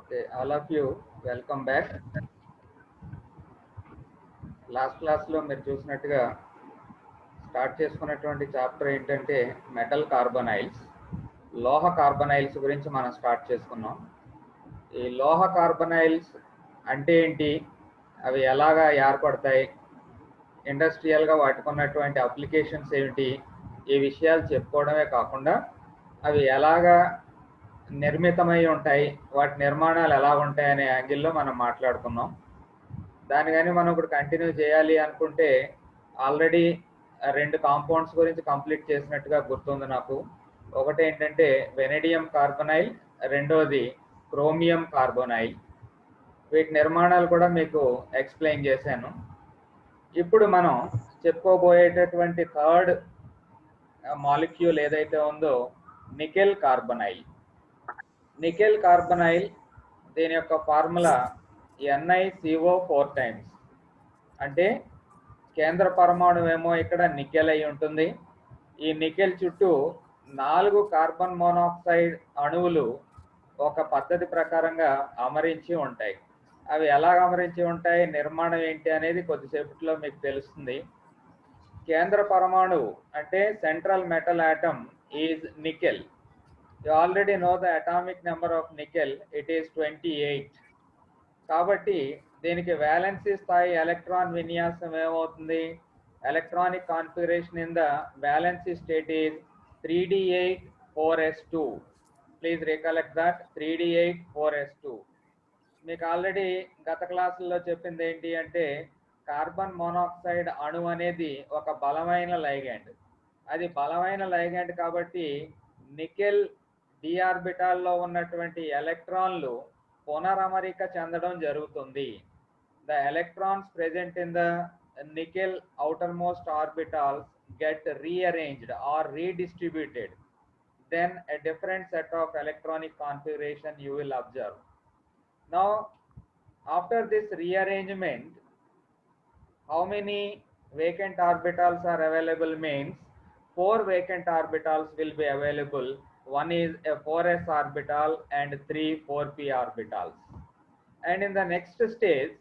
Okay, all of you, welcome back. Last క్లాస్లో మీరు చూసినట్టుగా స్టార్ట్ చేసుకున్నటువంటి చాప్టర్ ఏంటంటే మెటల్ కార్బనైల్స్, లోహ కార్బనైల్స్ గురించి మనం స్టార్ట్ చేసుకున్నాం. ఈ లోహ కార్బనైల్స్ అంటే ఏంటి, అవి ఎలాగా ఏర్పడతాయి, ఇండస్ట్రియల్గా వాటికి ఉన్నటువంటి అప్లికేషన్స్ ఏమిటి, ఈ విషయాలు చెప్పుకోవడమే కాకుండా అవి ఎలాగా నిర్మితమై ఉంటాయి, వాటి నిర్మాణాలు ఎలా ఉంటాయి అనే యాంగిల్లో మనం మాట్లాడుకున్నాం. దాన్ని కానీ మనం ఇప్పుడు కంటిన్యూ చేయాలి అనుకుంటే ఆల్రెడీ 2 కాంపౌండ్స్ గురించి కంప్లీట్ చేసినట్టుగా గుర్తుంది నాకు. ఒకటి ఏంటంటే వెనడియం కార్బనైల్, రెండోది క్రోమియం కార్బోనైల్. వీటి నిర్మాణాలు కూడా మీకు ఎక్స్ప్లెయిన్ చేశాను. ఇప్పుడు మనం చెప్పుకోబోయేటటువంటి థర్డ్ మాలిక్యూల్ ఏదైతే ఉందో నికెల్ కార్బనైల్. నికెల్ కార్బనైల్ దీని యొక్క ఫార్ములా NiCO4 టైమ్స్. అంటే కేంద్ర పరమాణు ఏమో ఇక్కడ నికెల్ అయి ఉంటుంది. ఈ నికెల్ చుట్టూ 4 కార్బన్ మోనాక్సైడ్ అణువులు ఒక పద్ధతి ప్రకారంగా అమరించి ఉంటాయి. అవి ఎలా అమరించి ఉంటాయి, నిర్మాణం ఏంటి అనేది కొద్దిసేపట్లో మీకు తెలుస్తుంది. కేంద్ర పరమాణువు అంటే central metal atom is nickel. You already know the atomic number of nickel, it is 28. కాబట్టి దీనికి వ్యాలెన్సీ స్థాయి ఎలక్ట్రాన్ విన్యాసం ఏమవుతుంది, electronic configuration in the valency state is 3d8 4s2. Please recollect that 3d8 4s2. మీకు already గత క్లాసుల్లో చెప్పింది ఏంటి అంటే కార్బన్ మోనాక్సైడ్ అణు అనేది ఒక బలమైన లైగెండ్. అది బలమైన లైగెండ్ కాబట్టి నికెల్ డి ఆర్బిటాల్లో ఉన్నటువంటి ఎలక్ట్రాన్లు పునరమరిక చెందడం జరుగుతుంది. The electrons present in the nickel outer most orbitals get rearranged or redistributed. Then a different set of electronic configuration you will observe. Now after this rearrangement, how many vacant orbitals are available means 4 vacant orbitals will be available. One is a 4s orbital and 3 4p orbitals. And in the next stage,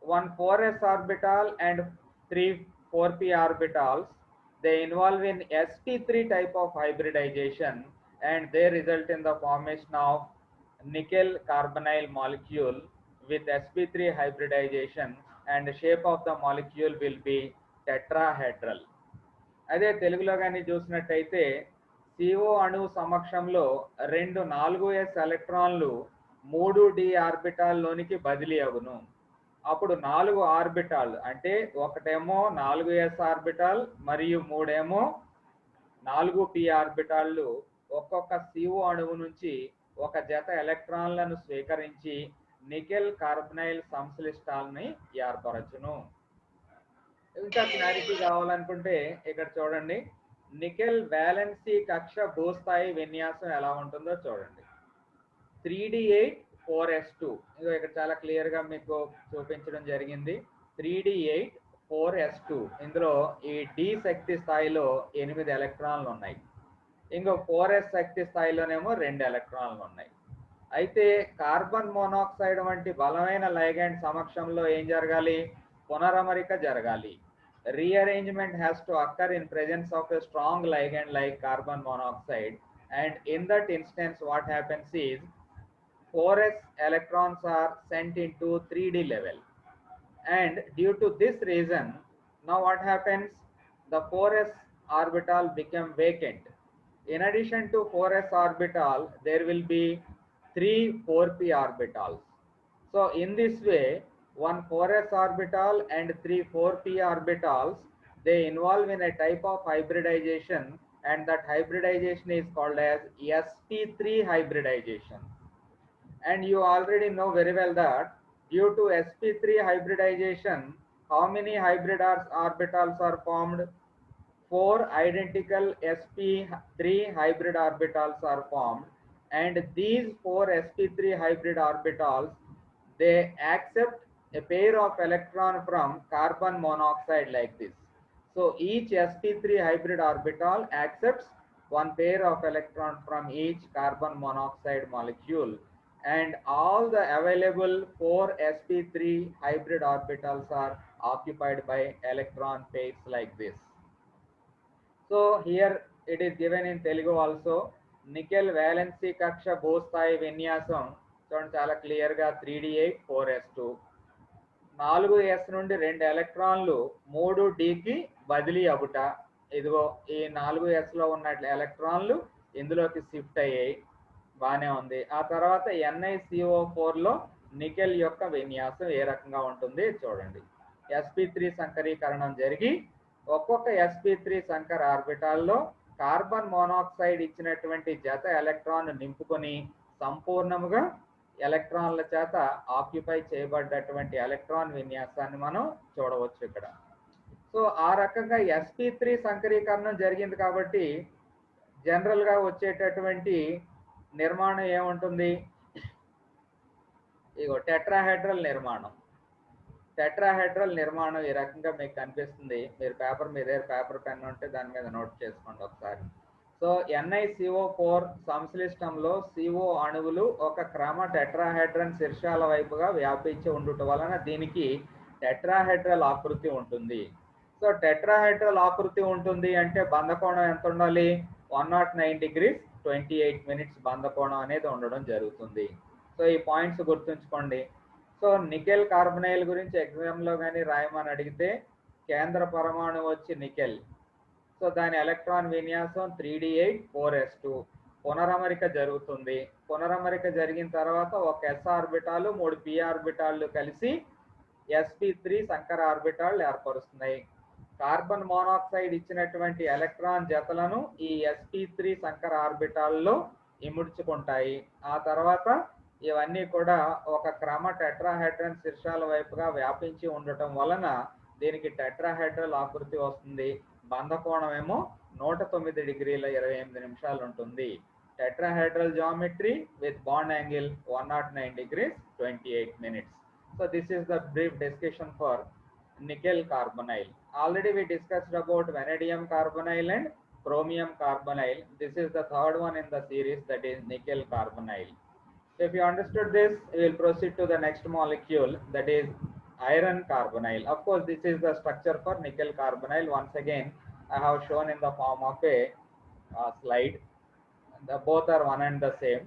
one 4s orbital and 3 4p orbitals, they involve in sp3 type of hybridization, and they result in the formation of nickel carbonyl molecule with sp3 hybridization, and the shape of the molecule will be tetrahedral. అదే తెలుగులో కానీ చూసినట్టయితే CO అణువు సమక్షంలో 2 4s ఎలక్ట్రాన్లు 3d ఆర్బిటాల్లోనికి బదిలీ అగును. అప్పుడు 4 ఆర్బిటాల్ అంటే ఒకటేమో 4s ఆర్బిటాల్ మరియు 3 ఏమో 4p ఆర్బిటాళ్ళు ఒక్కొక్క CO అణువు నుంచి ఒక జత ఎలక్ట్రాన్లను స్వీకరించి నికెల్ కార్బనైల్ సంశ్లిష్టాలని ఏర్పరచును. ఇంకా క్లారిటీ కావాలనుకుంటే ఇక్కడ చూడండి, నికెల్ వ్యాలెన్సీ కక్ష భూస్థాయి విన్యాసం ఎలా ఉంటుందో చూడండి. 3d8 4s2 ఇదో ఇక్కడ చాలా క్లియర్గా మీకు చూపించడం జరిగింది. 3d8 4s2 ఇందులో ఈ డి శక్తి స్థాయిలో 8 ఎలక్ట్రాన్లు ఉన్నాయి, ఇంకో 4s శక్తి స్థాయిలోనేమో 2 ఎలక్ట్రాన్లు ఉన్నాయి. అయితే కార్బన్ మోనాక్సైడ్ వంటి బలమైన లైగెండ్ సమక్షంలో ఏం జరగాలి, పునరమరిక జరగాలి. Rearrangement has to occur in presence of a strong ligand like carbon monoxide, and in that instance what happens is 4s electrons are sent into 3d level, and due to this reason now what happens, the 4s orbital become vacant. In addition to 4s orbital there will be 3 4p orbitals. So in this way one 4s orbital and 3 4p orbitals, they involve in a type of hybridization, and that hybridization is called as sp3 hybridization. And you already know very well that due to sp3 hybridization how many hybrid orbitals are formed, 4 identical sp3 hybrid orbitals are formed, and these 4 sp3 hybrid orbitals, they accept a pair of electron from carbon monoxide like this. So each sp3 hybrid orbital accepts one pair of electron from each carbon monoxide molecule. and all the available 4 sp3 hybrid orbitals are occupied by electron pairs like this. So here it is given in Telugu also. Nickel valency kaksha భూస్థాయి విన్యాసం చూడండి చాలా clear గా 3d8 4s2 4s నుండి 2 ఎలక్ట్రాన్లు 3dకి బదిలీ అగుట. ఇదిగో ఈ 4s లో ఉన్న ఎలక్ట్రాన్లు ఇందులోకి షిఫ్ట్ అయ్యాయి, బానే ఉంది. ఆ తర్వాత NiCO4 లో నికెల్ యొక్క విన్యాసం ఏ రకంగా ఉంటుంది చూడండి. sp3 సంకరీకరణం జరిగి ఒక్కొక్క sp3 సంకర ఆర్బిటాల్లో కార్బన్ మోనాక్సైడ్ ఇచ్చినటువంటి జత ఎలక్ట్రాన్ నింపుకొని సంపూర్ణముగా ఎలక్ట్రాన్ల చేత ఆక్యుపై చేయబడ్డటువంటి ఎలక్ట్రాన్ విన్యాసాన్ని మనం చూడవచ్చు ఇక్కడ. సో ఆ రకంగా sp3 సంకరీకరణం జరిగింది కాబట్టి జనరల్ గా వచ్చేటటువంటి నిర్మాణం ఏముంటుంది, ఇగో టెట్రాహెడ్రల్ నిర్మాణం. టెట్రాహెడ్రల్ నిర్మాణం ఈ రకంగా మీకు కనిపిస్తుంది. మీరు పేపర్ మీ దగ్గర పేపర్ పెన్ ఉంటే దాని మీద నోట్ చేసుకోండి ఒకసారి. సో NiCO4 సంశ్లిష్టంలో CO అణువులు ఒక క్రమ టెట్రాహెడ్రన్ శీర్షాల వైపుగా వ్యాపించి ఉండుట వలన దీనికి టెట్రాహెడ్రల్ ఆకృతి ఉంటుంది. సో టెట్రాహెడ్రల్ ఆకృతి ఉంటుంది అంటే బంధకోణం ఎంత ఉండాలి, 109 degrees 28 minutes బంధకోణం అనేది ఉండడం జరుగుతుంది. సో ఈ పాయింట్స్ గుర్తుంచుకోండి. సో నికెల్ కార్బనైల్ గురించి ఎగ్జామ్లో కానీ రాయమని అడిగితే కేంద్ర పరమాణు వచ్చి నికెల్. సో దాని ఎలక్ట్రాన్ విన్యాసం 3d8 4s2. పునరమరిక జరుగుతుంది. పునరమరిక జరిగిన తర్వాత ఒక s ఆర్బిటాలు 3 p ఆర్బిటాలు కలిసి sp3 సంకర ఆర్బిటాలు ఏర్పరుస్తున్నాయి. కార్బన్ మోనాక్సైడ్ ఇచ్చినటువంటి ఎలక్ట్రాన్ జతలను ఈ sp3 సంకర ఆర్బిటాల్లో ఇముడ్చుకుంటాయి. ఆ తర్వాత ఇవన్నీ కూడా ఒక క్రమ టెట్రాహెడ్రన్ శీర్షాల వైపుగా వ్యాపించి ఉండటం వలన దీనికి టెట్రాహెడ్రల్ ఆకృతి వస్తుంది. బంధకోణం ఏమో 109 డిగ్రీల 28 నిమిషాలు ఉంటుంది. Tetrahedral geometry with bond angle 109 degrees 28 minutes. So this is the brief discussion for nickel carbonyl. Already we discussed about vanadium carbonyl and chromium carbonyl. This is the third one in the series, that is nickel carbonyl. So if you understood this, we will proceed to the next molecule, that is iron carbonyl. Of course, this is the structure for nickel carbonyl. Once again, I have shown in the form of a slide. Both are one and the same.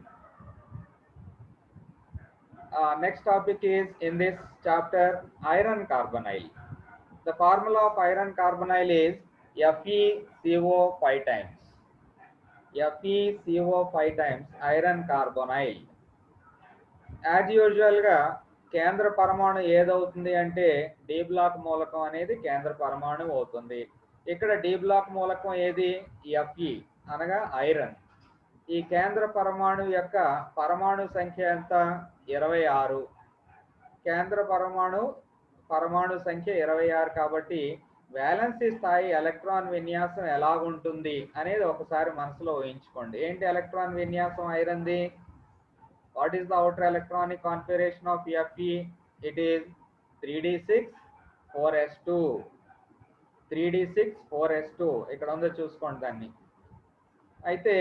Next topic is in this chapter iron carbonyl. The formula of iron carbonyl is FeCO5 times. FeCO5 times iron carbonyl. As usual గా కేంద్ర పరమాణు ఏదవుతుంది అంటే D block మూలకం అనేది కేంద్ర పరమాణు అవుతుంది. ఇక్కడ డి బ్లాక్ మూలకం ఏది, Fe అనగా ఐరన్. ఈ కేంద్ర పరమాణు యొక్క పరమాణు సంఖ్య ఎంత, 26. కేంద్ర పరమాణు సంఖ్య 26 కాబట్టి వ్యాలెన్సీ స్థాయి ఎలక్ట్రాన్ విన్యాసం ఎలాగుంటుంది అనేది ఒకసారి మనసులో ఊహించుకోండి. ఏంటి ఎలక్ట్రాన్ విన్యాసం ఐరన్ది? What is the outer electronic configuration of Fe? It is 3d6 4s2. 3d6 4s2 ఇక్కడ ఉందో చూసుకోండి దాన్ని. అయితే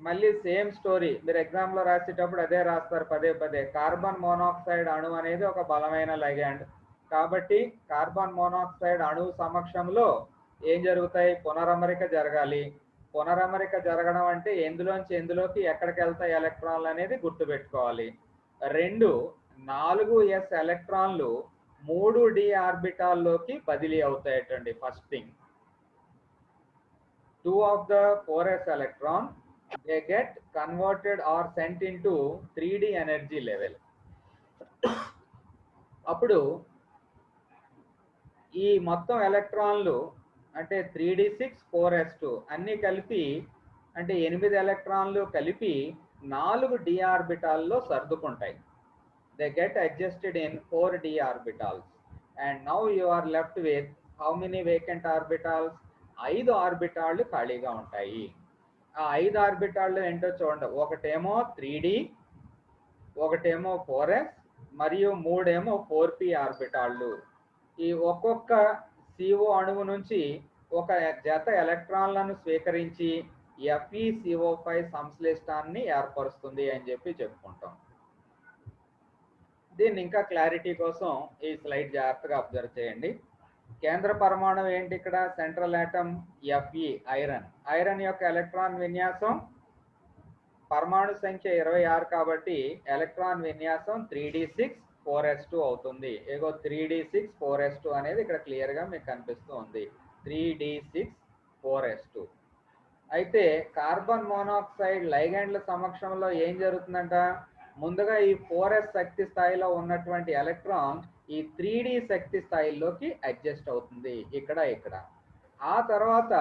మళ్ళీ సేమ్ స్టోరీ మీరు ఎగ్జామ్లో రాసేటప్పుడు అదే రాస్తారు పదే పదే. కార్బన్ మోనాక్సైడ్ అణువు అనేది ఒక బలమైన లైగాండ్ కాబట్టి కార్బన్ మోనాక్సైడ్ అణువు సమక్షంలో ఏం జరుగుతాయి, పునరమరిక జరగాలి. పునరమరిక జరగడం అంటే ఎందులోంచి ఎందులోకి ఎక్కడికి వెళ్తాయి ఎలక్ట్రాన్లు అనేది గుర్తుపెట్టుకోవాలి. 2 4s ఎలక్ట్రాన్లు 3d ఆర్బిటాల్లోకి బదిలీ అవుతాయటండి. First thing, 2 of the 4s electron they get converted or sent into 3d energy level. అప్పుడు ఈ మొత్తం ఎలక్ట్రాన్లు అంటే 3d6 4s2 అన్నీ కలిపి అంటే 8 ఎలక్ట్రాన్లు కలిపి 4d ఆర్బిటాల్లో సర్దుకుంటాయి. They get adjusted in 4d orbitals and now you are left with how many vacant orbitals? 5 ఆర్బిటాళ్ళు ఖాళీగా ఉంటాయి. ఆ 5 ఆర్బిటాళ్ళు ఏంటో చూడండి. ఒకటేమో 3d, ఒకటేమో 4s మరియు 3 ఏమో 4p ఆర్బిటాళ్ళు. ఈ ఒక్కొక్క CO అణువు నుంచి ఒక జత ఎలక్ట్రాన్లను స్వీకరించి FeCO5 సంశ్లిష్టాన్ని ఏర్పరుస్తుంది అని చెప్పి చెప్పుకుంటాం. దీన్ని ఇంకా క్లారిటీ కోసం ఈ స్లైడ్ జాగ్రత్తగా అబ్జర్వ్ చేయండి. కేంద్ర పరమాణువు ఏంటి ఇక్కడ? Central atom Fe, iron. Iron యొక్క ఎలక్ట్రాన్ విన్యాసం పరమాణు సంఖ్య 26 కాబట్టి ఎలక్ట్రాన్ విన్యాసం 3d6 4s2 అవుతుంది. ఏగో 3d6 4s2 అనేది ఇక్కడ క్లియర్గా మీకు కనిపిస్తూ ఉంది. 3d6 4s2. అయితే కార్బన్ మోనాక్సైడ్ లైగండ్ల సమక్షంలో ఏం జరుగుతుందంట? ముందుగా ఈ 4s శక్తి స్థాయిలో ఉన్నటువంటి ఎలక్ట్రాన్ ఈ 3d శక్తి స్థాయిలోకి అడ్జస్ట్ అవుతుంది ఇక్కడ. ఆ తర్వాత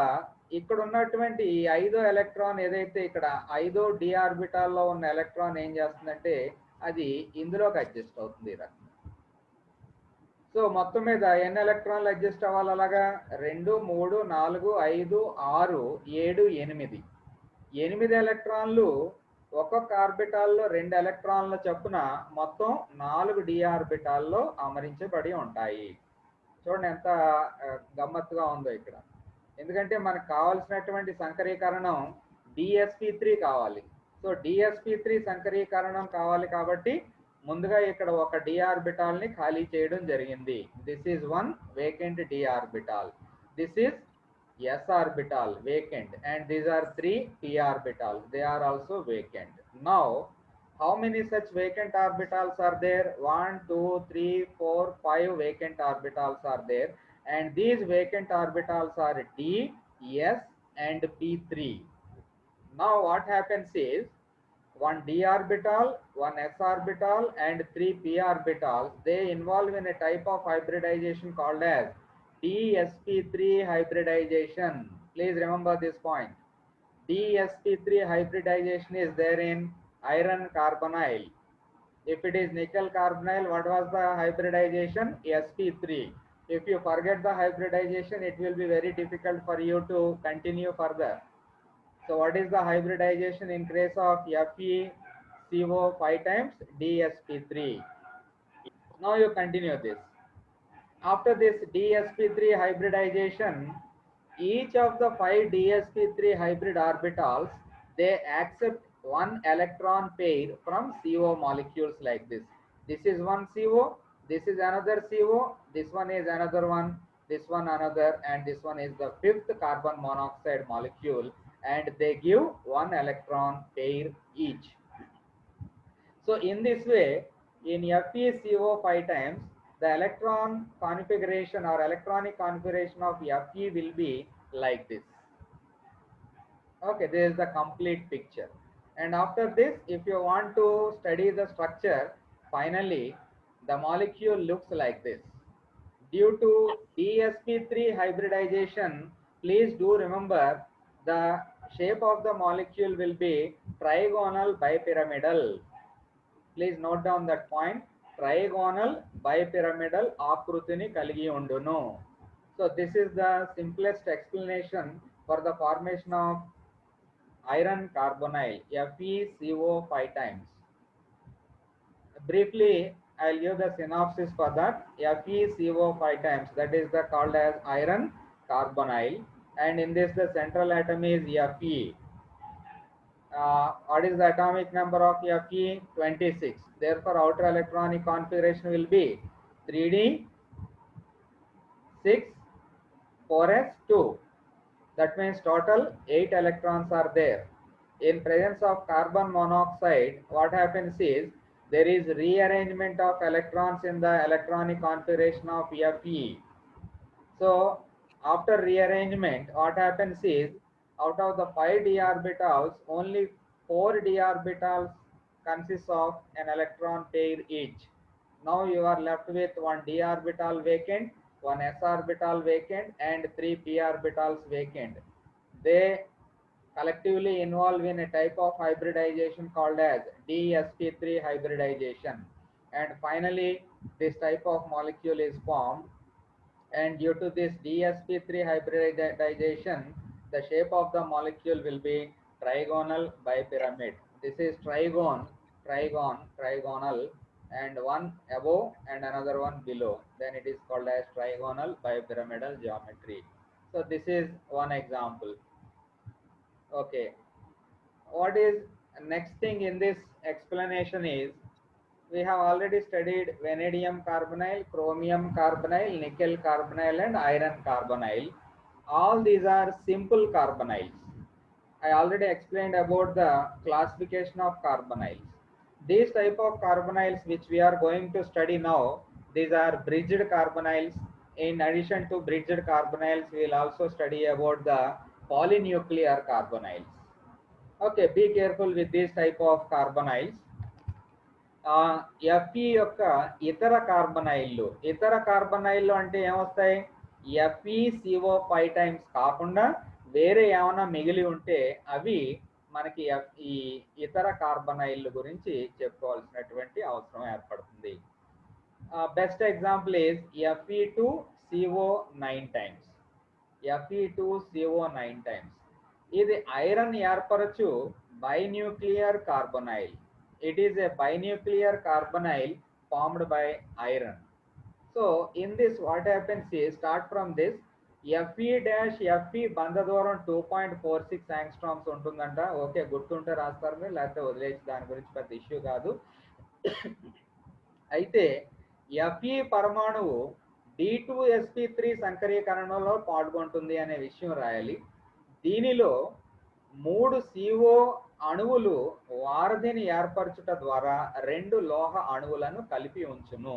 ఇక్కడ ఉన్నటువంటి ఈ 5వ ఎలక్ట్రాన్ ఏదైతే ఇక్కడ 5వ d ఆర్బిటాల్లో ఉన్న ఎలక్ట్రాన్ ఏం చేస్తుందంటే అది ఇందులోకి అడ్జస్ట్ అవుతుంది ఈ రకంగా. సో మొత్తం మీద ఎన్ని ఎలక్ట్రాన్లు అడ్జస్ట్ అవ్వాలి? అలాగా 2 3 4 5 6 7 8. 8 ఎలక్ట్రాన్లు ఒక్కొక్క ఆర్బిటాల్లో 2 ఎలక్ట్రాన్ల చొప్పున మొత్తం 4 d ఆర్బిటాల్లో అమరించబడి ఉంటాయి. చూడండి ఎంత గమ్మత్తుగా ఉందో ఇక్కడ. ఎందుకంటే మనకు కావాల్సినటువంటి సంకరీకరణం DsP3 కావాలి. సో DsP3 సంకరీకరణం కావాలి కాబట్టి ముందుగా ఇక్కడ ఒక d ఆర్బిటాల్ ని ఖాళీ చేయడం జరిగింది. This is 1 vacant d orbital. This is s orbital vacant and these are 3 p orbitals. They are also vacant. Now how many such vacant orbitals are there? 1 2 3 4 5 vacant orbitals are there, and these vacant orbitals are d, s and p3. Now what happens is 1 d orbital, 1 s orbital and 3 p orbitals, they involve in a type of hybridization called as dsp3 hybridization. Please remember this point. dsp3 hybridization is there in iron carbonyl. If it is nickel carbonyl, what was the hybridization? sp3. If you forget the hybridization, it will be very difficult for you to continue further. So what is the hybridization in case of FeCO 5 times dsp3? Now you continue this. After this dsp3 hybridization, each of the 5 dsp3 hybrid orbitals, they accept one electron pair from CO molecules like this. This is one CO, this is another CO, this one is another one, this one another, and this one is the 5th carbon monoxide molecule, and they give one electron pair each. So in this way, in FeCO 5 times, the electron configuration or electronic configuration of Fe will be like this. Okay, this is the complete picture. And after this, if you want to study the structure, finally the molecule looks like this. Due to dsp3 hybridization, please do remember the shape of the molecule will be trigonal bipyramidal. Please note down that point. Trigonal bipyramidal ఆకృతిని కలిగి ఉండును. So this is the simplest explanation for the formation of iron carbonyl FeCO 5 times. Briefly, I'll give the synopsis for that. FeCO 5 times, that is the called as iron carbonyl, and in this the central atom is Fe. What is the atomic number of Fe? 26. Therefore outer electronic configuration will be 3d 6 4s2. That means total 8 electrons are there. In presence of carbon monoxide, what happens is there is rearrangement of electrons in the electronic configuration of Fe. So after rearrangement, what happens is out of the 5 d orbitals, only 4 d orbitals consists of an electron pair each. Now you are left with 1 d orbital vacant, 1 s orbital vacant, and 3 p orbitals vacant. They collectively involve in a type of hybridization called as dsp3 hybridization, and finally this type of molecule is formed. And due to this dsp3 hybridization, the shape of the molecule will be trigonal bipyramid. This is trigonal, and one above and another one below. Then it is called as trigonal bipyramidal geometry. So this is one example. Okay, what is next thing in this explanation is We have already studied vanadium carbonyl, chromium carbonyl, nickel carbonyl, and iron carbonyl. All these are simple carbonyls. I already explained about the classification of carbonyls. These type of carbonyls which we are going to study now, these are bridged carbonyls. In addition to bridged carbonyls, we will also study about the polynuclear carbonyls. Okay, be careful with this type of carbonyls. Fe యొక్క ఇతర కార్బనైళ్ళు అంటే ఏమొస్తాయి? FeCO5 times కాకుండా వేరే ఏమైనా మిగిలి ఉంటే అవి మనకి ఈ ఇతర కార్బనైళ్ళు గురించి చెప్పుకోవాల్సినటువంటి అవసరం ఏర్పడుతుంది. Best example is Fe2CO9 times. Fe2CO9 times ఇది ఐరన్ ఏర్పరచు binuclear carbonyl. It is a binuclear carbonyl formed by iron. So in this what happens is, start from this, Fe బంధ దూరం 2.46 ఆంగ్స్ట్రామ్స్ ఉంటుందంట. ఓకే, గుర్తుంటే రాస్తారు మీరు, లేకపోతే వదిలేసి, దాని గురించి పెద్ద ఇష్యూ కాదు. అయితే Fe పరమాణువు D2sp3 సంకరీకరణలో పాల్గొంటుంది అనే విషయం రాయాలి. దీనిలో 3 CO అణువులు వారధిని ఏర్పరచుట ద్వారా 2 లోహ అణువులను కలిపి ఉంచును.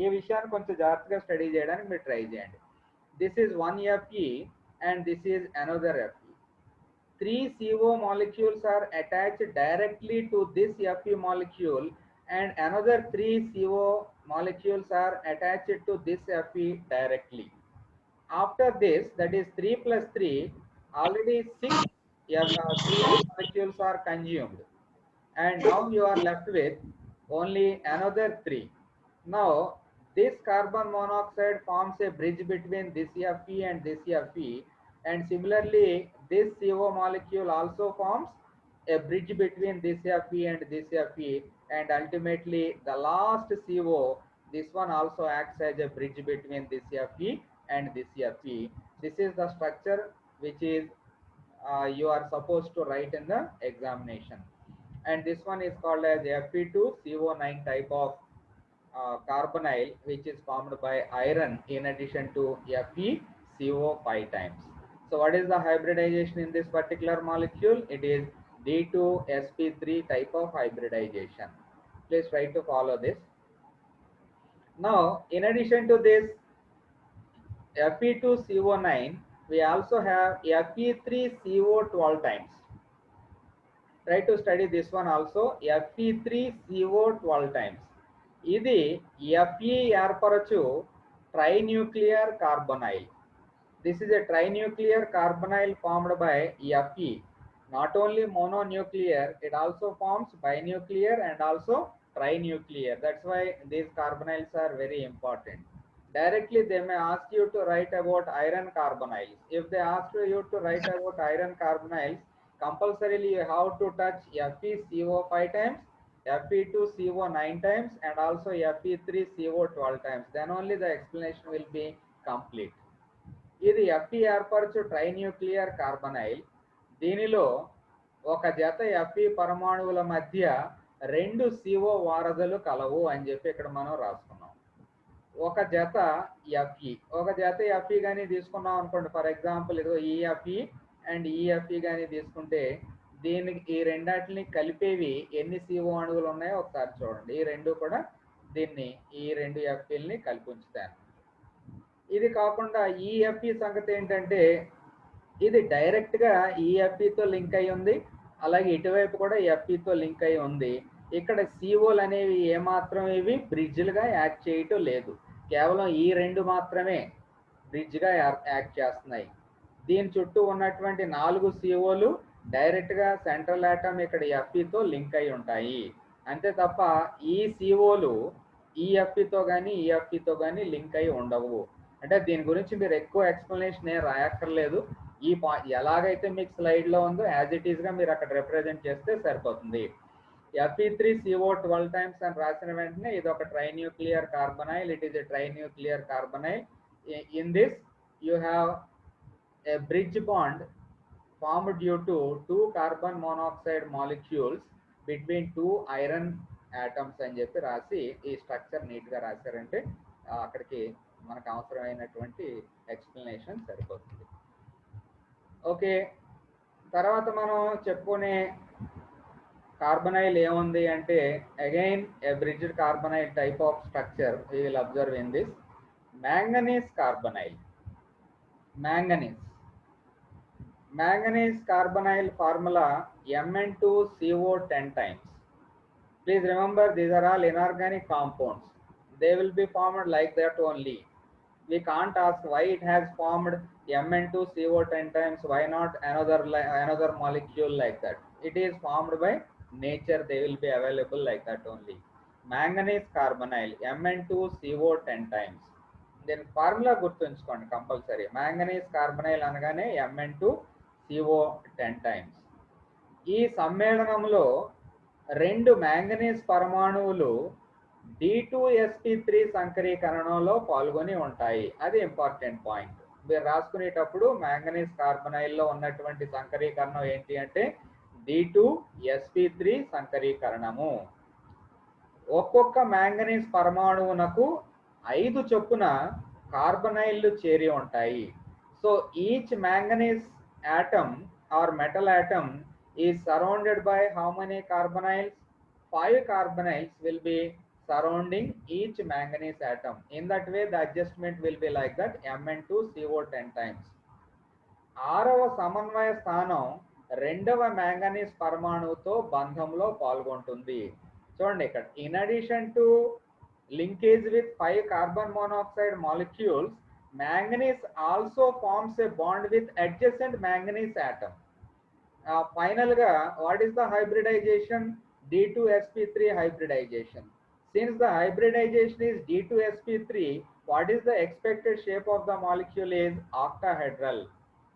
ఈ విషయాన్ని కొంచెం జాగ్రత్తగా స్టడీ చేయడానికి మీరు ట్రై చేయండి. This is 1 Fe and this is another Fe. 3 CO molecules are attached directly to this Fe molecule and another 3 CO molecules are attached to this Fe directly. After this, that is 3 plus 3, already 6 3 molecules are consumed, and now you are left with only another 3. Now this carbon monoxide forms a bridge between this Fe and this Fe, and similarly this CO molecule also forms a bridge between this Fe and this Fe, and ultimately the last CO, this one also acts as a bridge between this Fe and this Fe. This is the structure which is you are supposed to write in the examination, and this one is called as Fe2CO9 type of carbonyl, which is formed by iron in addition to FeCO5 times. So what is the hybridization in this particular molecule? It is D2sp3 type of hybridization. Please try to follow this. Now in addition to this Fe2CO9, we also have Fe3CO12 times. Try to study this one also, Fe3CO12 times. ఇది Fe ఏర్పరచు trinuclear carbonyl. This is a trinuclear carbonyl formed by Fe. Not only mononuclear, it also forms binuclear and also trinuclear. That's why these carbonyls are very important. Directly they may ask you to write about iron carbonyls. If they ask you to write about iron carbonyls, compulsorily you have to touch FeCO5 times, Fe2CO9 times, and also Fe3CO12 times. Then only the explanation will be complete. ఇది Fe ఏర్పరచు ట్రైన్యూక్లియర్ carbonyl. దీనిలో ఒక జత Fe పరమాణువుల మధ్య 2 CO వారధులు కలవు అని చెప్పి ఇక్కడ మనం రాసుకున్నాం. ఒక జత Fe కానీ తీసుకున్నాం అనుకోండి, ఫర్ ఎగ్జాంపుల్ ఇదిగో ఈ Fe అండ్ ఈ Fe కానీ తీసుకుంటే, దీనికి ఈ రెండాటిని కలిపేవి ఎన్ని CO అణువులు ఉన్నాయో ఒకసారి చూడండి. ఈ రెండు కూడా దీన్ని ఈ 2 Feల్ని కలిపి ఉంచుతాను. ఇది కాకుండా ఈ Fe సంగతి ఏంటంటే, ఇది డైరెక్ట్గా ఈ Feతో లింక్ అయి ఉంది, అలాగే ఇటువైపు కూడా Feతో లింక్ అయి ఉంది. ఇక్కడ COలు అనేవి ఏమాత్రం ఇవి బ్రిడ్జ్లుగా యాక్ట్ చేయటం లేదు, కేవలం ఈ 2 మాత్రమే బ్రిడ్జ్గా యాక్ట్ చేస్తున్నాయి. దీని చుట్టూ ఉన్నటువంటి 4 COలు డైరెక్ట్గా సెంట్రల్ ఆటమ్ ఇక్కడ Feతో లింక్ అయి ఉంటాయి. అంతే తప్ప ఈ COలు ఈ Feతో కానీ ఈ Feతో కానీ లింక్ అయి ఉండవు. అంటే దీని గురించి మీరు ఎక్కువ ఎక్స్ప్లెనేషన్ ఏం రాయక్కర్లేదు. ఈ ఎలాగైతే మీకు స్లైడ్లో ఉందో యాజ్ ఇట్ ఈస్గా మీరు అక్కడ రిప్రజెంట్ చేస్తే సరిపోతుంది. Fe3CO12 times అని రాసిన వెంటనే ఇది ఒక trinuclear carbonyl. It is a trinuclear carbonyl. In this you have a bridge bond formed due to 2 carbon monoxide molecules between 2 iron atoms అని చెప్పి రాసి ఈ స్ట్రక్చర్ నీట్గా రాశారంటే అక్కడికి మనకు అవసరమైనటువంటి ఎక్స్ప్లెనేషన్ సరిపోతుంది. ఓకే, తర్వాత మనం చెప్పుకునే కార్బనైల్ ఏముంది అంటే again A bridged carbonyl type of structure we will observe in this manganese carbonyl. Manganese carbonyl formula Mn2CO 10 times. Please remember, these are all inorganic compounds. They will be formed like that only. We can't ask why it has formed Mn2CO 10 times, why not another molecule like that. It is formed by nature, they will be available like that only. Manganese carbonyl Mn2CO 10 times. Then formula గుర్తుంచుకోండి compulsory. Manganese carbonyl అనగానే Mn2CO 10 times. ఈ సమ్మేళనంలో 2 manganese పరమాణువులు D2sp3 సంకరీకరణంలో పాల్గొని ఉంటాయి. అది important point. మీరు రాసుకునేటప్పుడు manganese కార్బనైల్లో ఉన్నటువంటి సంకరీకరణం ఏంటి అంటే D2sp3 సంకరీకరణము. ఒక్కొక్క మ్యాంగనీస్ పరమాణువునకు 5 చొప్పున కార్బనైల్లు చేరి ఉంటాయి. So each manganese atom or metal atom is surrounded by how many carbonyls? 5 carbonyls will be surrounding each manganese atom. In that way the adjustment will be like that, Mn2CO 10 times. 6వ సమన్వయ స్థానం 2వ manganese పరమాణువుతో బంధంలో పాల్గొంటుంది. చూడండి ఇక్కడ, in addition to linkage with 5 carbon monoxide molecules, manganese also forms a bond with adjacent manganese atom. Final ga, what is the hybridization? D2sp3 hybridization. Since the hybridization is D2sp3, what is the expected shape of the molecule is octahedral.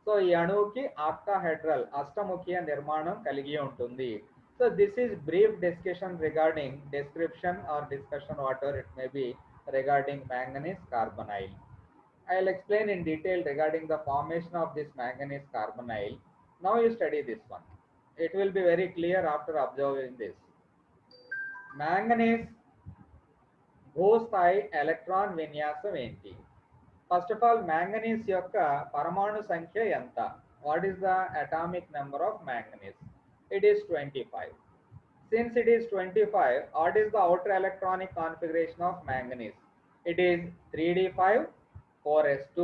So ఈ అణువుకి octahedral అష్టముఖియ నిర్మాణం కలిగి ఉంటుంది. So this is brief discussion regarding description or discussion whatever it may be regarding manganese carbonyl. I will explain in detail regarding the formation of this manganese carbonyl. Now you study this one. It will be very clear after observing this. Manganese భూస్థాయి electron విన్యాసం ఏంటి? First of all, manganese యొక్క పరమాణు సంఖ్య ఎంత? What is the atomic number of manganese? It is 25. Since it is 25, what is the outer electronic configuration of manganese? It is 3d5 4s2.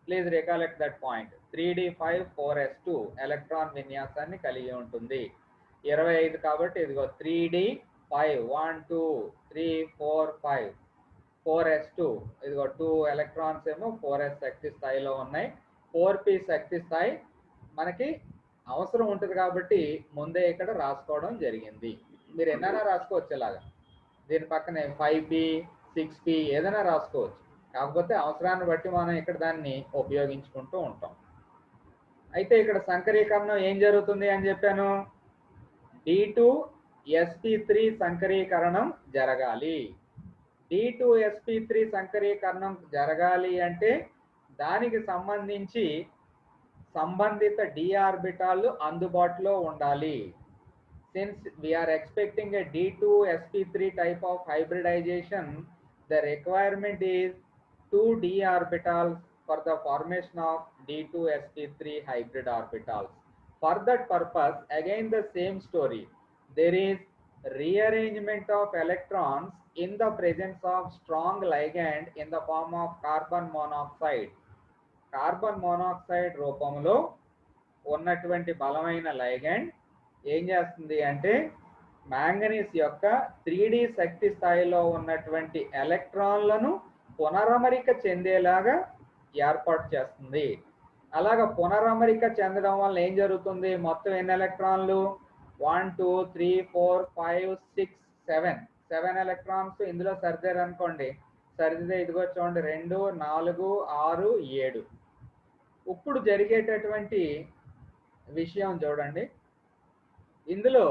Please recollect that point. 3d5 4s2 electron విన్యాసాన్ని కలిగి ఉంటుంది. 25 కాబట్టి ఇదిగో 3d5 1 2 3 4 5 4s2 ఇదిగో 2 electrons ఏమో 4s శక్తి స్థాయిలో ఉన్నాయి. 4p శక్తి స్థాయి మనకి అవసరం ఉంటుంది కాబట్టి ముందే ఇక్కడ రాసుకోవడం జరిగింది. మీరు ఎన్నైనా రాసుకోవచ్చు ఇలాగా, దీని పక్కనే 5p 6p ఏదైనా రాసుకోవచ్చు. కాకపోతే అవసరాన్ని బట్టి మనం ఇక్కడ దాన్ని ఉపయోగించుకుంటూ ఉంటాం. అయితే ఇక్కడ సంకరీకరణం ఏం జరుగుతుంది అని చెప్పాను, D2sp3 సంకరీకరణం జరగాలి. D2sp3 సంకరీకరణం జరగాలి అంటే దానికి సంబంధించి సంబంధిత d ఆర్బిటాల్ అందుబాటులో ఉండాలి. Since we are expecting a D2sp3 type of hybridization, the requirement is 2 d orbitals for the formation of D2sp3 hybrid orbitals. For that purpose, again the same story. There is rearrangement of electrons in the presence of strong ligand in the form of carbon monoxide. Carbon monoxide రూపంలో ఉన్నటువంటి బలమైన ligand ఏం చేస్తుంది అంటే manganese యొక్క 3D శక్తి స్థాయిలో ఉన్నటువంటి ఎలక్ట్రాన్లను పునరమరిక చెందేలాగా ఏర్పాటు చేస్తుంది. అలాగా పునరమరిక చెందడం వల్ల ఏం జరుగుతుంది, మొత్తం ఎన్ని ఎలక్ట్రాన్లు 1 2 3 4 5 6 7 ఎలక్ట్రాన్స్ ఇందులో సర్దారు అనుకోండి. సరిదిదే ఇదిగో చూడండి 2 4 6 7. ఇప్పుడు జరిగేటటువంటి విషయం చూడండి, ఇందులో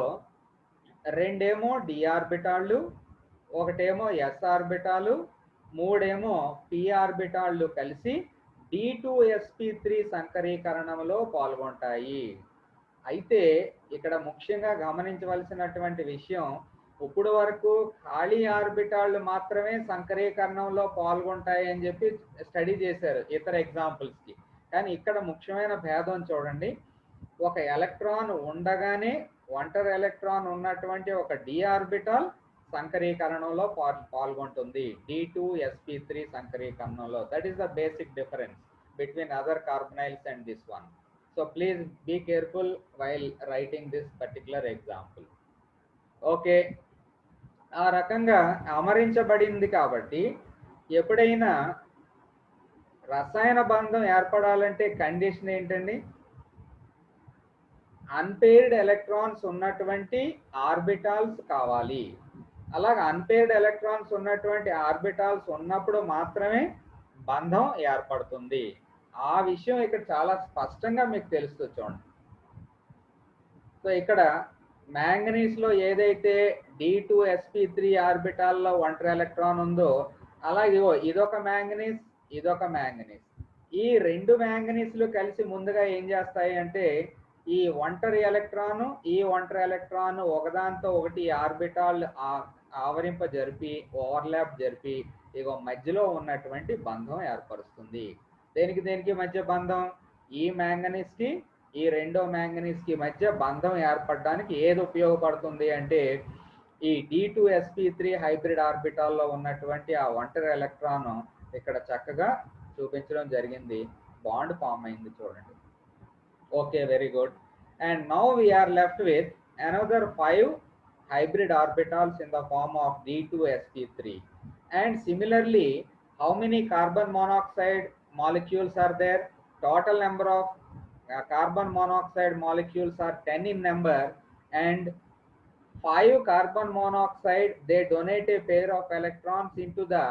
2 ఏమో డి ఆర్బిటాళ్ళు, 1 ఏమో ఎస్ ఆర్బిటాలు, 3 ఏమో పి ఆర్బిటాళ్ళు కలిసి D2sp3 సంకరీకరణంలో పాల్గొంటాయి. అయితే ఇక్కడ ముఖ్యంగా గమనించవలసినటువంటి విషయం, ఇప్పుడు వరకు ఖాళీ ఆర్బిటాళ్ళు మాత్రమే సంకరీకరణంలో పాల్గొంటాయి అని చెప్పి స్టడీ చేశారు ఇతర ఎగ్జాంపుల్స్కి. కానీ ఇక్కడ ముఖ్యమైన భేదం చూడండి, ఒక ఎలక్ట్రాన్ ఉండగానే ఒంటరి ఎలక్ట్రాన్ ఉన్నటువంటి ఒక డి ఆర్బిటాల్ సంకరీకరణంలో పాల్గొంటుంది, D2sp3 సంకరీకరణంలో. That is the basic difference between other carbonyls and this one. So please be careful while writing this particular example. Okay, ఆ రకంగా అమరించబడింది కాబట్టి ఎప్పుడైనా రసాయన బంధం ఏర్పడాలంటే కండిషన్ ఏంటండి? అన్పేర్డ్ ఎలక్ట్రాన్స్ ఉన్నటువంటి ఆర్బిటాల్స్ కావాలి. అలాగే అన్పేర్డ్ ఎలక్ట్రాన్స్ ఉన్నటువంటి ఆర్బిటాల్స్ ఉన్నప్పుడు మాత్రమే బంధం ఏర్పడుతుంది. ఆ విషయం ఇక్కడ చాలా స్పష్టంగా మీకు తెలుస్తుంది చూడండి. సో ఇక్కడ మ్యాంగనీస్ లో ఏదైతే D2sp3 ఆర్బిటాల్లో ఒంటరి ఎలక్ట్రాన్ ఉందో, అలాగే ఇదొక మ్యాంగనీస్, ఇదొక మ్యాంగనీస్. ఈ రెండు మ్యాంగనీస్లు కలిసి ముందుగా ఏం చేస్తాయి అంటే, ఈ ఒంటరి ఎలక్ట్రాను ఈ ఒంటరి ఎలక్ట్రాన్ ఒకదాంతో ఒకటి ఆర్బిటాల్ ఆవరింప జరిపి ఓవర్లాప్ జరిపి ఇగో మధ్యలో ఉన్నటువంటి బంధం ఏర్పరుస్తుంది. దేనికి దేనికి మధ్య బంధం? ఈ మ్యాంగనీస్ కి ఈ రెండో మ్యాంగనీస్ కి మధ్య బంధం ఏర్పడడానికి ఏది ఉపయోగపడుతుంది అంటే, ఈ D2sp3 హైబ్రిడ్ ఆర్బిటాల్లో ఉన్నటువంటి ఆ ఒంటరి ఎలక్ట్రాన్ ఇక్కడ చక్కగా చూపించడం జరిగింది. బాండ్ ఫామ్ అయింది చూడండి. Okay, very good. And now we are left with another 5 hybrid orbitals in the form of D2sp3. And similarly, how many carbon monoxide molecules are there? Total number of carbon monoxide molecules are 10 in number, and 5 carbon monoxide, they donate a pair of electrons into the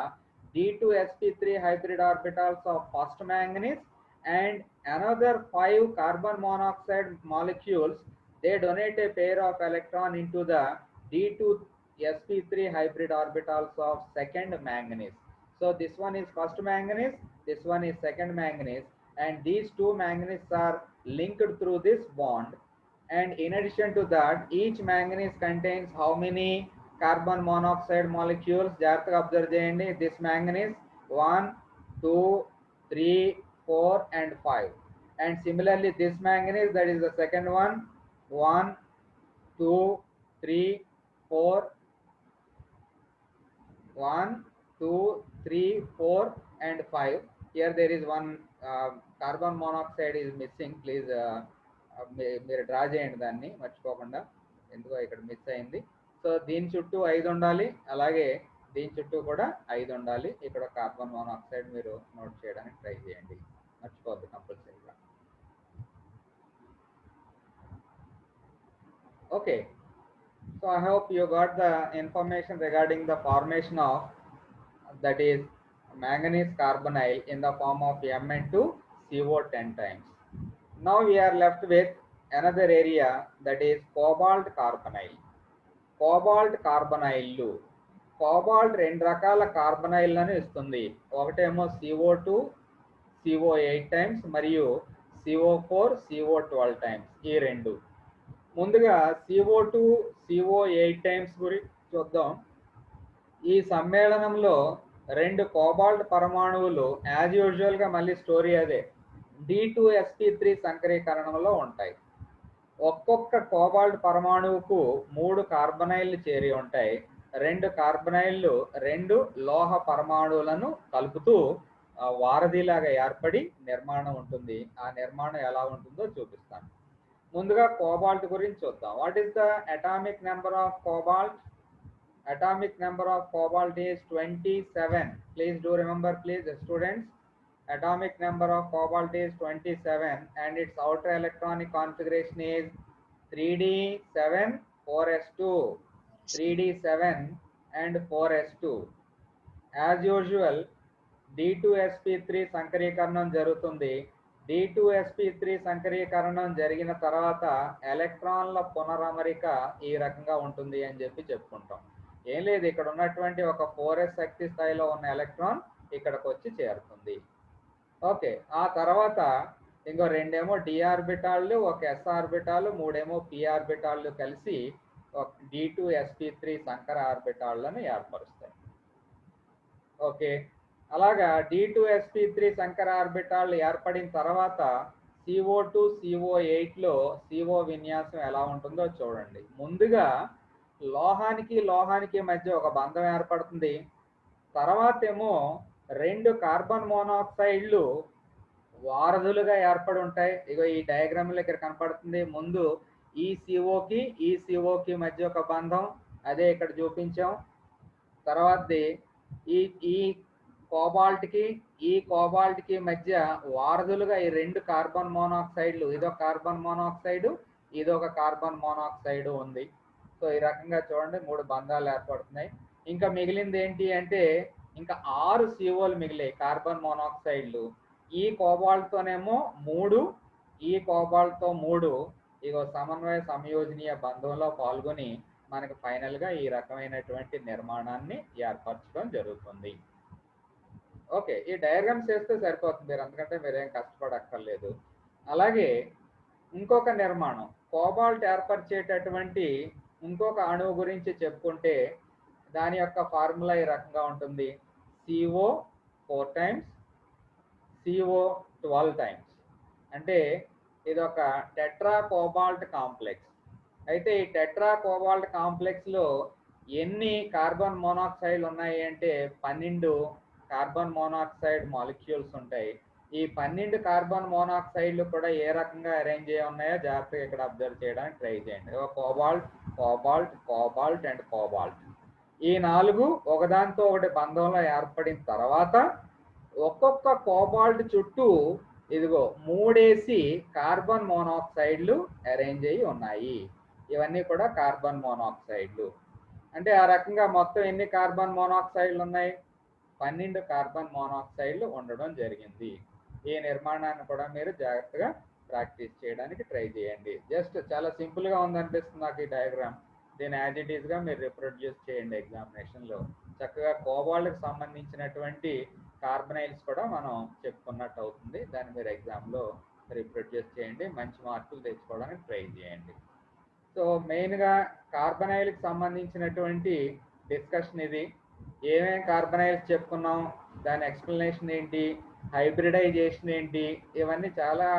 D2sp3 hybrid orbitals of first manganese, and another 5 carbon monoxide molecules, they donate a pair of electron into the D2sp3 hybrid orbitals of second manganese. So this one is first manganese, this one is second manganese, and these two manganeses are linked through this bond. And in addition to that, each manganese contains how many carbon monoxide molecules? Jartha observe cheyandi. This manganese 1, 2, 3, 4 and 5. And similarly this manganese, that is the second one, 1, 2, 3, 4, 1, 2, 3, 4 and 5. Here there is one carbon monoxide is missing. Please మీరు draw చేయండి దాన్ని మర్చిపోకుండా, ఎందుకో ఇక్కడ miss అయింది. So దీని చుట్టూ 5 ఉండాలి, అలాగే దీని చుట్టూ కూడా 5 ఉండాలి. ఇక్కడ కార్బన్ మోనాక్సైడ్ మీరు నోట్ చేయడానికి ట్రై చేయండి, మర్చిపోద్దు కంపల్సరీగా. Okay, so I hope you got the information regarding the formation of that is manganese carbonyl in the form of Mn2CO 10 times. Now we are left with another area, that is cobalt carbonyl. Cobalt carbonyl, cobalt రెండు రకాల కార్బనైల్లను ఇస్తుంది. ఒకటేమో CO2 CO8 times మరియు CO4 CO12 times. ఈ రెండు. ముందుగా CO2 CO8 times గురించి చూద్దాం. ఈ సమ్మేళనంలో రెండు కోబాల్ట్ పరమాణువులు యాజ్ యూజువల్గా మళ్ళీ స్టోరీ అదే D2sp3 సంకరీకరణంలో ఉంటాయి. ఒక్కొక్క కోబాల్ట్ పరమాణువుకు 3 కార్బనైళ్లు చేరి ఉంటాయి. 2 కార్బనైళ్లు 2 లోహ పరమాణువులను కలుపుతూ వారధిలాగా ఏర్పడి నిర్మాణం ఉంటుంది. ఆ నిర్మాణం ఎలా ఉంటుందో చూపిస్తాను. ముందుగా కోబాల్ట్ గురించి చూద్దాం. What is the atomic number of cobalt? Atomic number of cobalt is 27. Please do remember, please students, atomic number of cobalt is 27 and its outer electronic configuration is 3d7 4s2, 3d7 and 4s2. As usual D2sp3 సంకరీకరణం జరుగుతుంది. D2sp3 సంకరీకరణం జరిగిన తర్వాత ఎలక్ట్రాన్ల పునరమరిక ఈ రకంగా ఉంటుంది అని చెప్పుకుంటాం. ఏం లేదు, ఇక్కడ ఉన్నటువంటి ఒక 4s శక్తి స్థాయిలో ఉన్న ఎలక్ట్రాన్ ఇక్కడికి వచ్చి చేరుతుంది. ఓకే, ఆ తర్వాత ఇంకో రెండేమో డి ఆర్బిటాళ్ళు, ఒక ఎస్ ఆర్బిటాలు, 3 p ఆర్బిటాళ్ళు కలిసి D2sp3 సంకర ఆర్బిటాళ్లను ఏర్పరుస్తాయి. ఓకే, అలాగా D2sp3 సంకర ఆర్బిటాల్ ఏర్పడిన తర్వాత CO2 CO8 లో CO విన్యాసం ఎలా ఉంటుందో చూడండి. ముందుగా లోహానికి లోహానికి మధ్య ఒక బంధం ఏర్పడుతుంది. తర్వాత ఏమో రెండు కార్బన్ మోనాక్సైడ్లు వారధులుగా ఏర్పడి ఉంటాయి. ఇగో ఈ డయాగ్రామ్లో ఇక్కడ కనపడుతుంది. ముందు ఈ సిఓకి మధ్య ఒక బంధం, అదే ఇక్కడ చూపించాం. తర్వాతది ఈ కోబాల్ట్ కి మధ్య వారధులుగా ఈ రెండు కార్బన్ మోనాక్సైడ్లు, ఇదొక కార్బన్ మోనాక్సైడ్, ఇదొక కార్బన్ మోనాక్సైడ్ ఉంది. సో ఈ రకంగా చూడండి 3 బంధాలు ఏర్పడుతున్నాయి. ఇంకా మిగిలింది ఏంటి అంటే ఇంకా 6 సిఓలు మిగిలాయి కార్బన్ మోనాక్సైడ్లు. ఈ కోబాల్ట్తోనేమో 3, ఈ కోబాల్ట్తో 3 ఇగో సమన్వయ సంయోజనీయ బంధంలో పాల్గొని మనకి ఫైనల్గా ఈ రకమైనటువంటి నిర్మాణాన్ని ఏర్పరచడం జరుగుతుంది. ఓకే, ఈ డయాగ్రామ్స్ చేస్తే సరిపోతుంది మీరు, అందుకంటే మీరేం కష్టపడక్కర్లేదు. అలాగే ఇంకొక నిర్మాణం కోబాల్ట్ ఏర్పరిచేటటువంటి ఇంకొక అణువు గురించి చెప్పుకుంటే దాని యొక్క ఫార్ములా ఈ రకంగా ఉంటుంది. CO 4 times, CO 12 times. అంటే ఇది ఒక టెట్రా కోబాల్ట్ కాంప్లెక్స్. అయితే ఈ టెట్రా కోబాల్ట్ కాంప్లెక్స్లో ఎన్ని కార్బన్ మోనాక్సైడ్లు ఉన్నాయి అంటే 12 కార్బన్ మోనాక్సైడ్ మాలిక్యూల్స్ ఉంటాయి. ఈ 12 కార్బన్ మోనాక్సైడ్లు కూడా ఏ రకంగా అరేంజ్ అయ్యి ఉన్నాయో జాగ్రత్తగా ఇక్కడ అబ్జర్వ్ చేయడానికి ట్రై చేయండి. Cobalt, cobalt, cobalt and cobalt. ఈ 4 ఒకదానితో ఒకటి బంధంలో ఏర్పడిన తర్వాత ఒక్కొక్క కోబాల్ట్ చుట్టూ ఇదిగో 3 కార్బన్ మోనాక్సైడ్లు అరేంజ్ అయ్యి ఉన్నాయి. ఇవన్నీ కూడా కార్బన్ మోనాక్సైడ్లు. అంటే ఆ రకంగా మొత్తం ఎన్ని కార్బన్ మోనాక్సైడ్లు ఉన్నాయి? 12 కార్బన్ మోనాక్సైడ్లు ఉండడం జరిగింది. ఈ నిర్మాణాన్ని కూడా మీరు జాగ్రత్తగా ప్రాక్టీస్ చేయడానికి ట్రై చేయండి. జస్ట్ చాలా సింపుల్గా ఉందనిపిస్తుంది నాకు ఈ డయాగ్రామ్. దీన్ని యాజ్ ఇట్ ఈస్గా మీరు రిప్రొడ్యూస్ చేయండి ఎగ్జామినేషన్లో. చక్కగా కోబాల్ట్కి సంబంధించినటువంటి కార్బనైల్స్ కూడా మనం చెప్పుకున్నట్టు అవుతుంది. దాన్ని మీరు ఎగ్జామ్లో రిప్రొడ్యూస్ చేయండి, మంచి మార్కులు తెచ్చుకోవడానికి ట్రై చేయండి. సో మెయిన్గా కార్బనైల్కి సంబంధించినటువంటి డిస్కషన్ ఇది. ఏమేమి కార్బనైల్స్ చెప్పుకున్నాం, దాని ఎక్స్ప్లెనేషన్ ఏంటి, హైబ్రిడైజేషన్ ఏంటి, ఇవన్నీ చాలా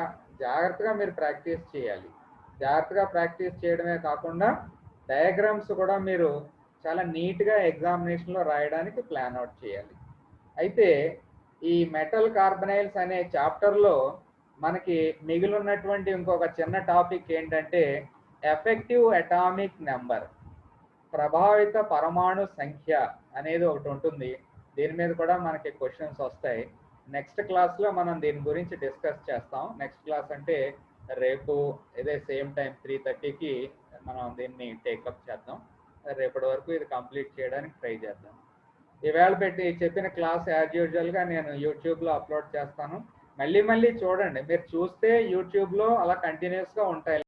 జాగ్రత్తగా మీరు ప్రాక్టీస్ చేయాలి. జాగ్రత్తగా ప్రాక్టీస్ చేయడమే కాకుండా డయాగ్రామ్స్ కూడా మీరు చాలా నీట్గా ఎగ్జామినేషన్లో రాయడానికి ప్లాన్ అవుట్ చేయాలి. అయితే ఈ మెటల్ కార్బనైల్స్ అనే చాప్టర్లో మనకి మిగిలినటువంటి ఇంకొక చిన్న టాపిక్ ఏంటంటే ఎఫెక్టివ్ అటామిక్ నెంబర్, ప్రభావిత పరమాణు సంఖ్య అనేది ఒకటి ఉంటుంది. దీని మీద కూడా మనకి క్వశ్చన్స్ వస్తాయి. నెక్స్ట్ క్లాస్లో మనం దీని గురించి డిస్కస్ చేస్తాం. నెక్స్ట్ క్లాస్ అంటే రేపు ఇదే సేమ్ టైం 3:30కి మనం దీన్ని టేకప్ చేద్దాం. రేపటి వరకు ఇది కంప్లీట్ చేయడానికి ట్రై చేద్దాం. ఈవేళ చెప్పిన క్లాస్ యాజ్ యూజువల్గా నేను యూట్యూబ్లో అప్లోడ్ చేస్తాను. మళ్ళీ చూడండి. మీరు చూస్తే యూట్యూబ్లో అలా కంటిన్యూస్గా ఉంటాయి.